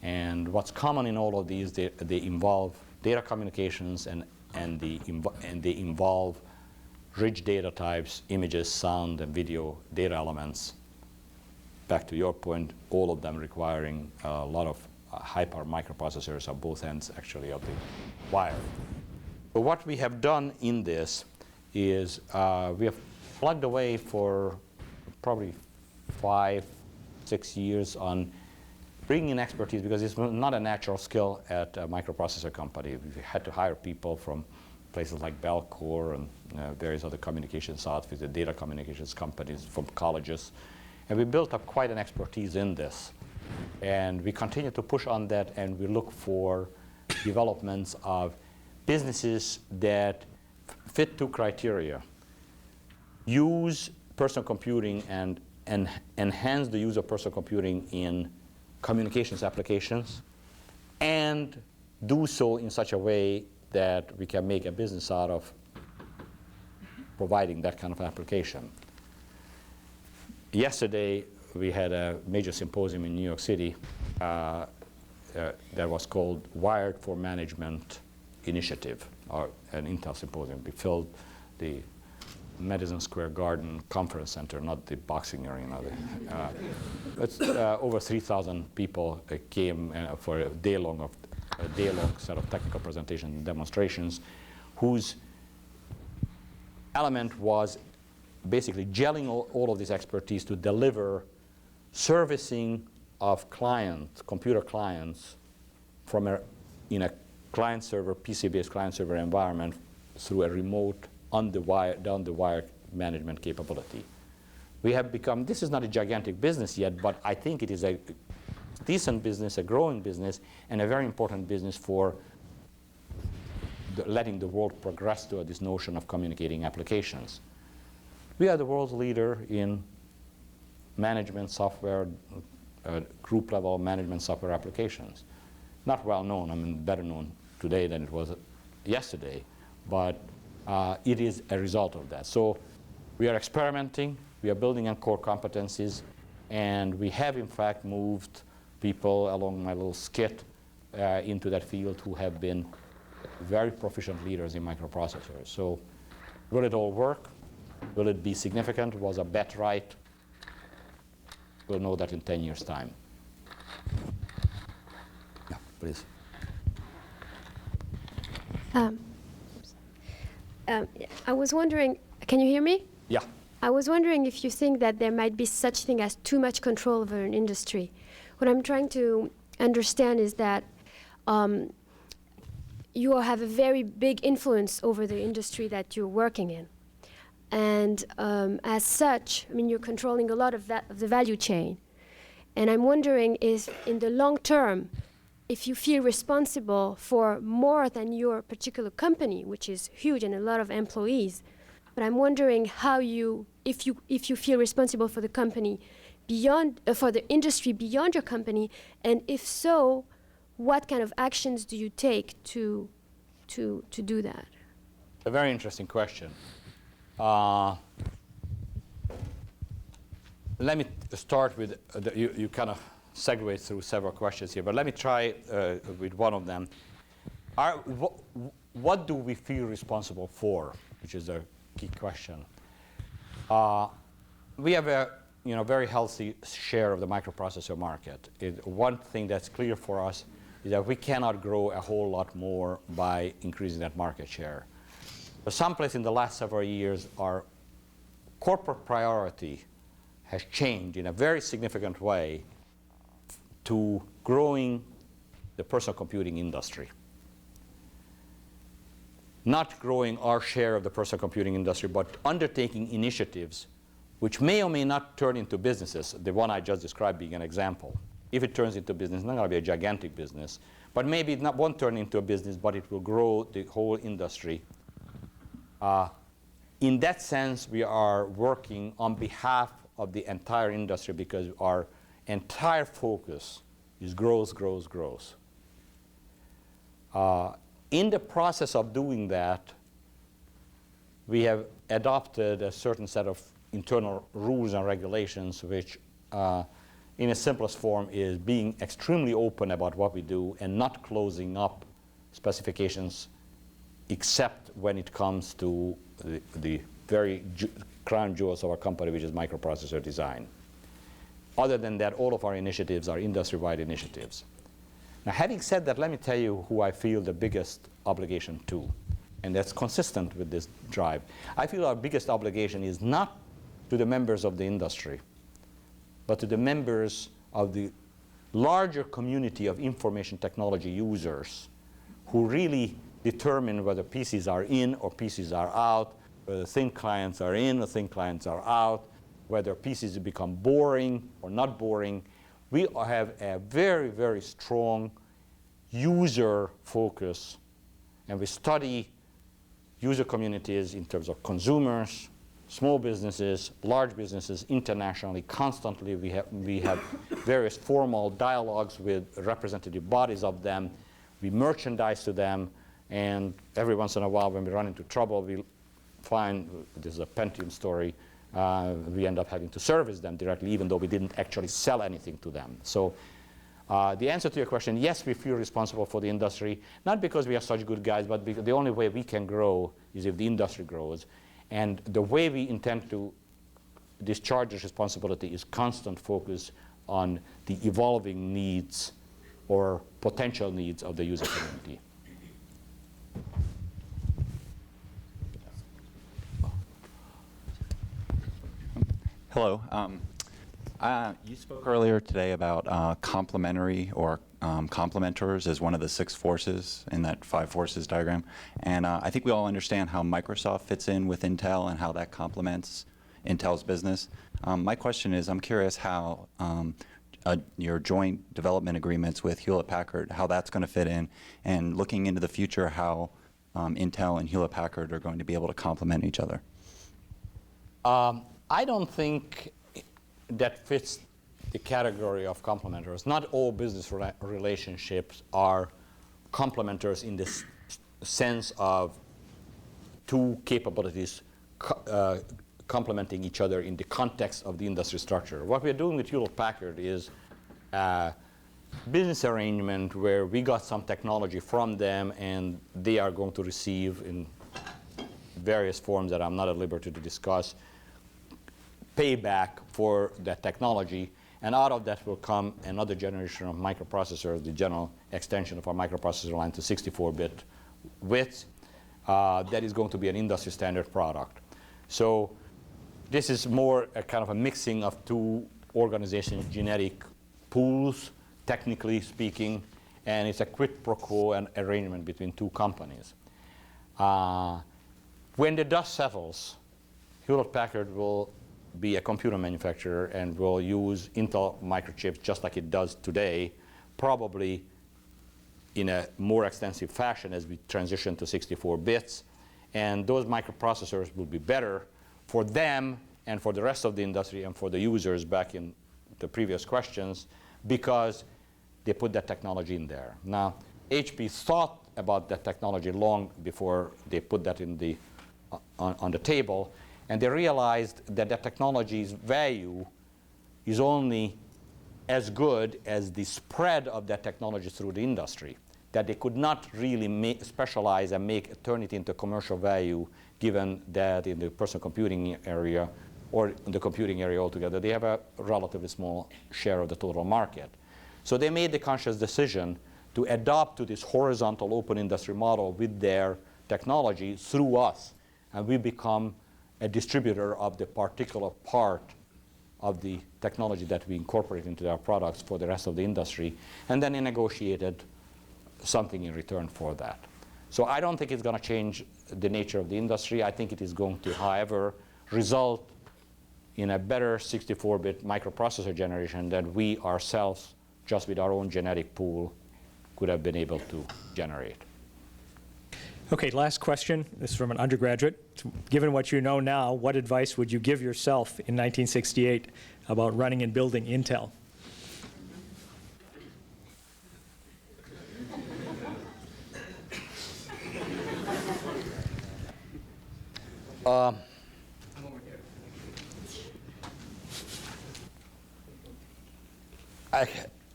And what's common in all of these, they involve data communications, and they involve rich data types, images, sound, and video data elements. Back to your point, all of them requiring a lot of high-power microprocessors on both ends, actually, of the wire. But what we have done in this is we have plugged away for probably 5-6 years on bringing in expertise, because it's not a natural skill at a microprocessor company. We had to hire people from places like Bellcore and various other communications outfits, the data communications companies, from colleges. And we built up quite an expertise in this. And we continue to push on that, and we look for developments of businesses that fit two criteria. Use personal computing and enhance the use of personal computing in communications applications, and do so in such a way that we can make a business out of providing that kind of application. Yesterday, we had a major symposium in New York City that was called Wired for Management Initiative, or an Intel symposium. We filled the Madison Square Garden Conference Center, not the boxing arena. Over 3,000 people came for a day-long set of technical presentations and demonstrations, whose element was basically gelling all of this expertise to deliver servicing of clients, computer clients, from in a client-server, PC-based client-server environment through a remote, down-the-wire management capability. We have become, this is not a gigantic business yet, but I think it is a decent business, a growing business, and a very important business for letting the world progress to this notion of communicating applications. We are the world's leader in management software, group-level management software applications. Not well known, I mean, better known today than it was yesterday, but it is a result of that. So we are experimenting, we are building on core competencies, and we have in fact moved people along my little skit into that field who have been very proficient leaders in microprocessors. So will it all work? Will it be significant? Was a bet right? We'll know that in 10 years' time. Yeah, please. I was wondering, can you hear me? Yeah. I was wondering if you think that there might be such thing as too much control over an industry. What I'm trying to understand is that you have a very big influence over the industry that you're working in. And as such, I mean, you're controlling a lot of the value chain. And I'm wondering if, in the long term, if you feel responsible for more than your particular company, which is huge and a lot of employees. But I'm wondering how if you feel responsible for the company beyond, for the industry beyond your company, and if so, what kind of actions do you take to do that? A very interesting question. Let me start with, you kind of segue through several questions here, but let me try with one of them. What do we feel responsible for, which is a key question. We have a very healthy share of the microprocessor market. One thing that's clear for us is that we cannot grow a whole lot more by increasing that market share. But someplace in the last several years, our corporate priority has changed in a very significant way to growing the personal computing industry. not growing our share of the personal computing industry, but undertaking initiatives which may or may not turn into businesses, the one I just described being an example. If it turns into business, it's not going to be a gigantic business, but maybe it won't turn into a business, but it will grow the whole industry. In that sense, we are working on behalf of the entire industry because our entire focus is growth, growth, growth. In the process of doing that, we have adopted a certain set of internal rules and regulations which, in its simplest form, is being extremely open about what we do and not closing up specifications except when it comes to the very crown jewels of our company, which is microprocessor design. Other than that, all of our initiatives are industry-wide initiatives. Now, having said that, let me tell you who I feel the biggest obligation to, and that's consistent with this drive. I feel our biggest obligation is not to the members of the industry, but to the members of the larger community of information technology users who really determine whether PCs are in or PCs are out, whether thin clients are in or thin clients are out, whether PCs become boring or not boring. We have a very, very strong user focus, and we study user communities in terms of consumers, small businesses, large businesses, internationally, constantly. We have various formal dialogues with representative bodies of them. We merchandise to them, and every once in a while when we run into trouble, we find, this is a Pentium story, we end up having to service them directly, even though we didn't actually sell anything to them. So the answer to your question, yes, we feel responsible for the industry, not because we are such good guys, but because the only way we can grow is if the industry grows. And the way we intend to discharge this responsibility is constant focus on the evolving needs or potential needs of the user community. Hello. You spoke earlier today about complementary or complementors as one of the 6 forces in that 5 forces diagram. And I think we all understand how Microsoft fits in with Intel and how that complements Intel's business. My question is, I'm curious how your joint development agreements with Hewlett-Packard, how that's going to fit in, and looking into the future, how Intel and Hewlett-Packard are going to be able to complement each other. I don't think that fits the category of complementors. Not all business relationships are complementors in this sense of 2 capabilities complementing each other in the context of the industry structure. What we're doing with Hewlett-Packard is a business arrangement where we got some technology from them and they are going to receive in various forms that I'm not at liberty to discuss payback for that technology, and out of that will come another generation of microprocessors, the general extension of our microprocessor line to 64-bit width. That is going to be an industry standard product. So this is more a kind of a mixing of 2 organizations' genetic pools, technically speaking, and it's a quid pro quo and arrangement between 2 companies. When the dust settles, Hewlett-Packard will be a computer manufacturer and will use Intel microchips just like it does today, probably in a more extensive fashion as we transition to 64 bits. And those microprocessors will be better for them and for the rest of the industry and for the users back in the previous questions because they put that technology in there. Now, HP thought about that technology long before they put that in the, on the table. And they realized that the technology's value is only as good as the spread of that technology through the industry, that they could not really specialize and turn it into commercial value, given that in the personal computing area or in the computing area altogether, they have a relatively small share of the total market. So they made the conscious decision to adopt to this horizontal open industry model with their technology through us, and we become a distributor of the particular part of the technology that we incorporate into our products for the rest of the industry, and then they negotiated something in return for that. So I don't think it's going to change the nature of the industry. I think it is going to, however, result in a better 64-bit microprocessor generation than we ourselves, just with our own genetic pool, could have been able to generate. Okay, last question. This is from an undergraduate. Given what you know now, what advice would you give yourself in 1968 about running and building Intel?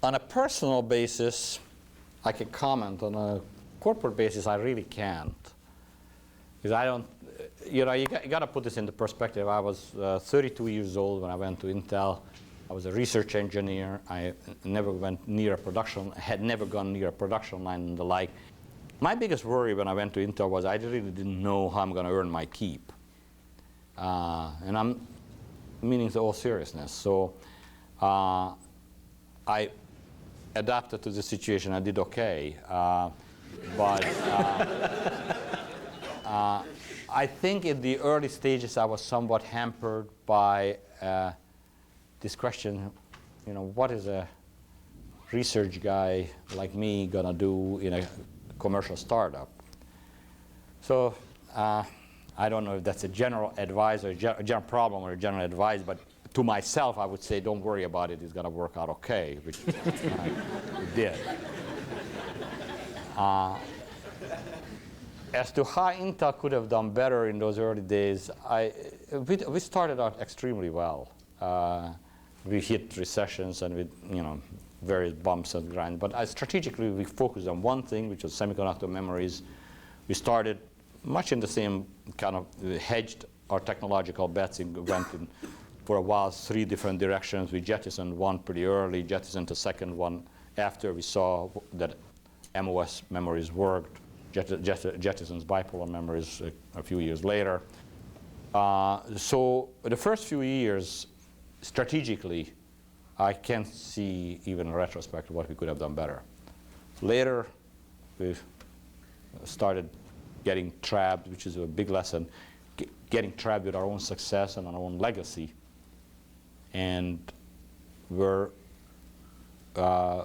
On a personal basis, I can comment. On a corporate basis, I really can't. Because I don't, you know, you got to put this into perspective. I was 32 years old when I went to Intel. I was a research engineer. I never went near a production, had never gone near a production line and the like. My biggest worry when I went to Intel was I really didn't know how I'm going to earn my keep. And I'm meaning in all seriousness. So I adapted to the situation. I did okay. But I think in the early stages I was somewhat hampered by this question, you know, what is a research guy like me going to do in a commercial startup? So I don't know if that's a general advice or a general problem or a general advice, but to myself I would say don't worry about it, it's going to work out okay, which it did. As to how Intel could have done better in those early days, we started out extremely well. We hit recessions and with various bumps and grinds, but strategically we focused on one thing, which was semiconductor memories. We started much in the same kind of hedged our technological bets and went in for a while 3 different directions. We jettisoned one pretty early, jettisoned the second one after we saw that MOS memories worked, jettisons bipolar memories a few years later. So the first few years, strategically, I can't see even in retrospect what we could have done better. Later, we started getting trapped, which is a big lesson, getting trapped with our own success and our own legacy. And we're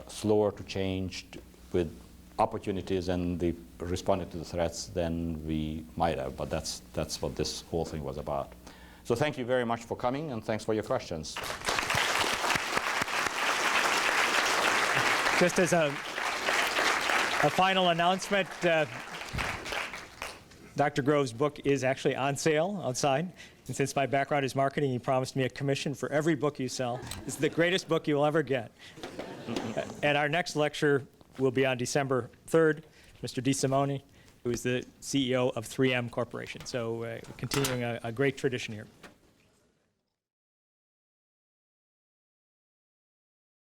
slower to change with opportunities and responded to the threats than we might have. But that's what this whole thing was about. So thank you very much for coming, and thanks for your questions. Just as a final announcement, Dr. Grove's book is actually on sale outside. And since my background is marketing, he promised me a commission for every book you sell. It's the greatest book you'll ever get. And our next lecture will be on December 3rd. Mr. DeSimone, who is the CEO of 3M Corporation. So continuing a great tradition here.